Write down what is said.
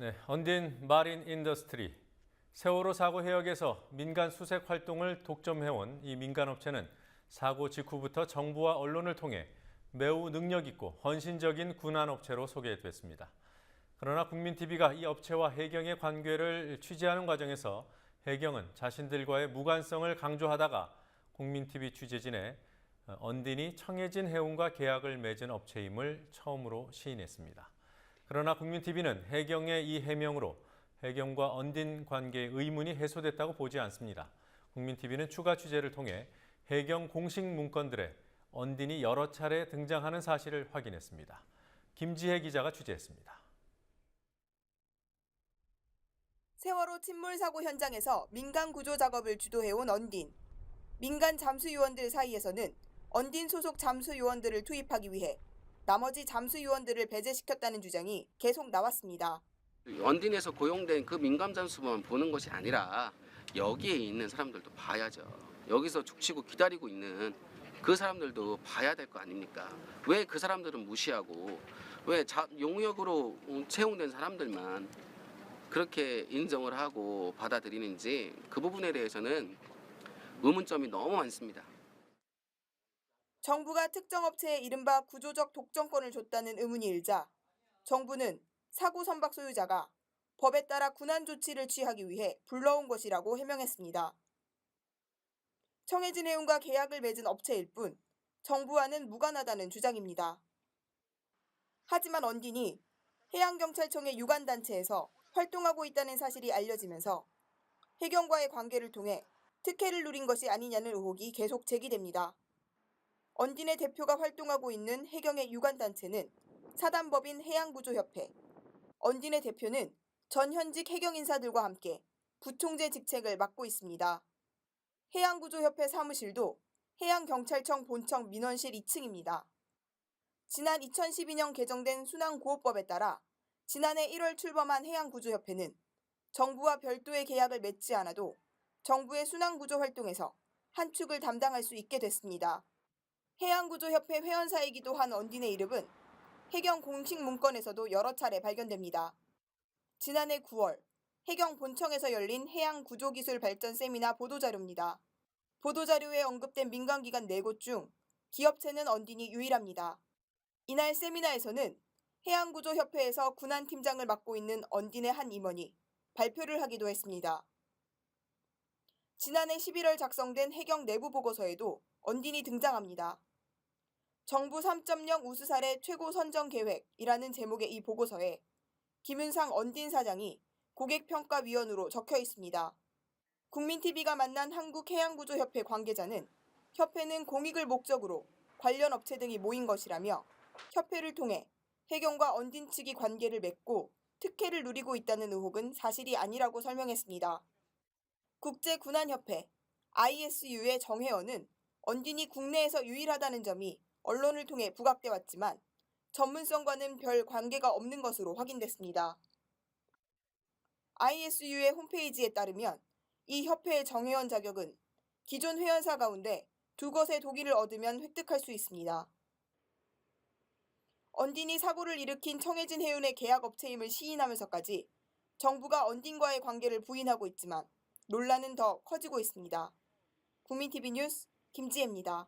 네, 언딘 마린 인더스트리. 세월호 사고 해역에서 민간 수색 활동을 독점해온 이 민간업체는 사고 직후부터 정부와 언론을 통해 매우 능력 있고 헌신적인 군안업체로 소개됐습니다. 그러나 국민TV가 이 업체와 해경의 관계를 취재하는 과정에서 해경은 자신들과의 무관성을 강조하다가 국민TV 취재진에 언딘이 청해진 해운과 계약을 맺은 업체임을 처음으로 시인했습니다. 그러나 국민TV는 해경의 이 해명으로 해경과 언딘 관계의 의문이 해소됐다고 보지 않습니다. 국민TV는 추가 취재를 통해 해경 공식 문건들에 언딘이 여러 차례 등장하는 사실을 확인했습니다. 김지혜 기자가 취재했습니다. 세월호 침몰 사고 현장에서 민간 구조 작업을 주도해온 언딘. 민간 잠수요원들 사이에서는 언딘 소속 잠수요원들을 투입하기 위해 나머지 잠수요원들을 배제시켰다는 주장이 계속 나왔습니다. 언딘에서 고용된 그 민간 잠수만 보는 것이 아니라 여기에 있는 사람들도 봐야죠. 여기서 죽치고 기다리고 있는 그 사람들도 봐야 될 거 아닙니까? 왜 그 사람들은 무시하고 왜 용역으로 채용된 사람들만 그렇게 인정을 하고 받아들이는지 그 부분에 대해서는 의문점이 너무 많습니다. 정부가 특정 업체에 이른바 구조적 독점권을 줬다는 의문이 일자 정부는 사고 선박 소유자가 법에 따라 군안 조치를 취하기 위해 불러온 것이라고 해명했습니다. 청해진 해운과 계약을 맺은 업체일 뿐 정부와는 무관하다는 주장입니다. 하지만 언딘이 해양경찰청의 유관단체에서 활동하고 있다는 사실이 알려지면서 해경과의 관계를 통해 특혜를 누린 것이 아니냐는 의혹이 계속 제기됩니다. 언딘의 대표가 활동하고 있는 해경의 유관단체는 사단법인 해양구조협회, 언딘의 대표는 전 현직 해경 인사들과 함께 부총재 직책을 맡고 있습니다. 해양구조협회 사무실도 해양경찰청 본청 민원실 2층입니다. 지난 2012년 개정된 순환구호법에 따라 지난해 1월 출범한 해양구조협회는 정부와 별도의 계약을 맺지 않아도 정부의 순환구조 활동에서 한 축을 담당할 수 있게 됐습니다. 해양구조협회 회원사이기도 한 언딘의 이름은 해경 공식 문건에서도 여러 차례 발견됩니다. 지난해 9월 해경 본청에서 열린 해양구조기술 발전 세미나 보도자료입니다. 보도자료에 언급된 민간기관 4곳 중 기업체는 언딘이 유일합니다. 이날 세미나에서는 해양구조협회에서 군안팀장을 맡고 있는 언딘의 한 임원이 발표를 하기도 했습니다. 지난해 11월 작성된 해경 내부 보고서에도 언딘이 등장합니다. 정부 3.0 우수사례 최고 선정 계획이라는 제목의 이 보고서에 김윤상 언딘 사장이 고객평가위원으로 적혀 있습니다. 국민TV가 만난 한국해양구조협회 관계자는 협회는 공익을 목적으로 관련 업체 등이 모인 것이라며 협회를 통해 해경과 언딘 측이 관계를 맺고 특혜를 누리고 있다는 의혹은 사실이 아니라고 설명했습니다. 국제군안협회 ISU의 정혜원은 언딘이 국내에서 유일하다는 점이 언론을 통해 부각돼 왔지만 전문성과는 별 관계가 없는 것으로 확인됐습니다. ISU의 홈페이지에 따르면 이 협회의 정회원 자격은 기존 회원사 가운데 2곳의 동의를 얻으면 획득할 수 있습니다. 언딘이 사고를 일으킨 청해진 해운의 계약업체임을 시인하면서까지 정부가 언딘과의 관계를 부인하고 있지만 논란은 더 커지고 있습니다. 국민TV 뉴스 김지혜입니다.